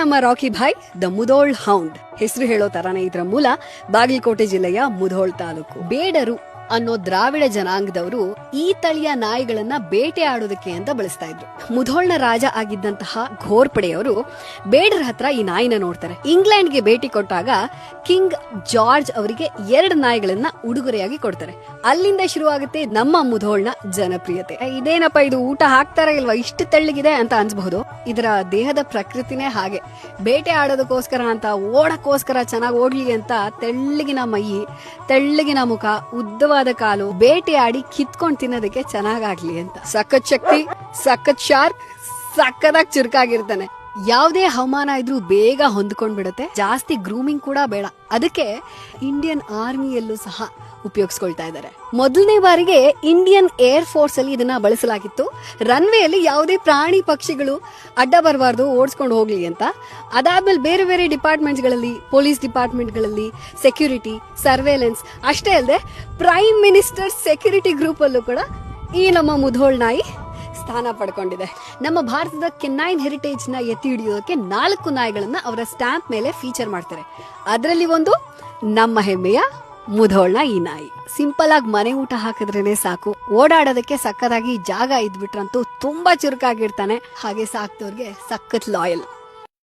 ನಮ್ಮ rakhi Bhai the Mudhol hound. ಹೆಸರು ಹೇಳೋ ತರಾನೇ ಇದ್ರ ಮೂಲ ಬಾಗಲಕೋಟೆ ಜಿಲ್ಲೆಯ ಮುಧೋಳ್ ತಾಲೂಕು. ಬೇಡರು ಅನ್ನೋ ದ್ರಾವಿಡ ಜನಾಂಗದವರು ಈ ತಳಿಯ ನಾಯಿಗಳನ್ನ ಬೇಟೆ ಆಡೋದಕ್ಕೆ ಅಂತ ಬಳಸ್ತಾ ಇದ್ರು. ಮುಧೋಳ್ನ ರಾಜ ಆಗಿದ್ದಂತಹ ಘೋರ್ಪಡೆಯವರು ಬೇಡರ ಹತ್ರ ಈ ನಾಯಿನ ನೋಡ್ತಾರೆ. ಇಂಗ್ಲೆಂಡ್ಗೆ ಭೇಟಿ ಕೊಟ್ಟಾಗ ಕಿಂಗ್ ಜಾರ್ಜ್ ಅವರಿಗೆ 2 ನಾಯಿಗಳನ್ನ ಉಡುಗೊರೆಯಾಗಿ ಕೊಡ್ತಾರೆ. ಅಲ್ಲಿಂದ ಶುರುವಾಗುತ್ತೆ ನಮ್ಮ ಮುಧೋಳ್ನ ಜನಪ್ರಿಯತೆ. ಇದೇನಪ್ಪ ಇದು, ಊಟ ಹಾಕ್ತಾರ ಇಲ್ವಾ, ಇಷ್ಟು ತೆಳ್ಳಗಿದೆ ಅಂತ ಅನ್ಸಬಹುದು. ಇದರ ದೇಹದ ಪ್ರಕೃತಿನೇ ಹಾಗೆ. ಬೇಟೆ ಆಡೋದಕ್ಕೋಸ್ಕರ ಅಂತ, ಓಡಕ್ಕೋಸ್ಕರ ಚೆನ್ನಾಗಿ ಓಡ್ಲಿ ಅಂತ ತೆಳ್ಳಗಿನ ಮೈ, ತೆಳ್ಳಗಿನ ಮುಖ, ಉದ್ದವಾದ ಕಾಲು, ಬೇಟೆಯಾಡಿ ಕಿತ್ಕೊಂಡ್ ತಿನ್ನೋದಕ್ಕೆ ಚೆನ್ನಾಗಾಗ್ಲಿ ಅಂತ. ಸಖತ್ ಶಕ್ತಿ, ಸಖತ್ ಶಾರ್ಪ್, ಸಖತ್ತಾಗಿ ಚುರುಕಾಗಿರ್ತಾನೆ. ಯಾವುದೇ ಹವಾಮಾನ ಇದ್ರೂ ಬೇಗ ಹೊಂದ್ಕೊಂಡ್ ಬಿಡುತ್ತೆ. ಜಾಸ್ತಿ ಗ್ರೂಮಿಂಗ್ ಕೂಡ ಬೇಡ. ಅದಕ್ಕೆ ಇಂಡಿಯನ್ ಆರ್ಮಿಯಲ್ಲೂ ಸಹ ಉಪಯೋಗಿಸ್ಕೊಳ್ತಾ ಇದ್ದಾರೆ. ಮೊದಲನೇ ಬಾರಿಗೆ ಇಂಡಿಯನ್ ಏರ್ ಫೋರ್ಸ್ ಅಲ್ಲಿ ಇದನ್ನ ಬಳಸಲಾಗಿತ್ತು. ರನ್ವೇ ಅಲ್ಲಿ ಯಾವುದೇ ಪ್ರಾಣಿ ಪಕ್ಷಿಗಳು ಅಡ್ಡ ಬರಬಾರ್ದು, ಓಡಿಸ್ಕೊಂಡು ಹೋಗ್ಲಿ ಅಂತ. ಅದಾದ್ಮೇಲೆ ಬೇರೆ ಬೇರೆ ಡಿಪಾರ್ಟ್ಮೆಂಟ್ಸ್ ಗಳಲ್ಲಿ, ಪೊಲೀಸ್ ಡಿಪಾರ್ಟ್ಮೆಂಟ್ ಗಳಲ್ಲಿ ಸೆಕ್ಯೂರಿಟಿ, ಸರ್ವೇಲೆನ್ಸ್ ಅಷ್ಟೇ ಅಲ್ಲದೆ ಪ್ರೈಮ್ ಮಿನಿಸ್ಟರ್ ಸೆಕ್ಯೂರಿಟಿ ಗ್ರೂಪ್ ಅಲ್ಲೂ ಕೂಡ ಈ ನಮ್ಮ ಮುಧೋಳ್ ನಾಯಿ ಸ್ಥಾನ ಪಡ್ಕೊಂಡಿದೆ. ನಮ್ಮ ಭಾರತದ ಕೆನೈನ್ ಹೆರಿಟೇಜ್ ನ ಎತ್ತಿ ಹಿಡಿಯೋದಕ್ಕೆ 4 ನಾಯಿಗಳನ್ನ ಅವರ ಸ್ಟ್ಯಾಂಪ್ ಮೇಲೆ ಫೀಚರ್ ಮಾಡ್ತಾರೆ. ಅದರಲ್ಲಿ ಒಂದು ನಮ್ಮ ಹೆಮ್ಮೆಯ ಮುಧೋಳ್ನ ಈ ನಾಯಿ. ಸಿಂಪಲ್ ಆಗಿ ಮನೆ ಊಟ ಹಾಕಿದ್ರೇನೆ ಸಾಕು, ಓಡಾಡೋದಕ್ಕೆ ಸಕ್ಕದಾಗಿ ಜಾಗ ಇದ್ಬಿಟ್ರಂತೂ ತುಂಬಾ ಚುರುಕಾಗಿರ್ತಾನೆ. ಹಾಗೆ ಸಾಕ್ದವ್ರಿಗೆ ಸಖತ್ ಲಾಯಲ್.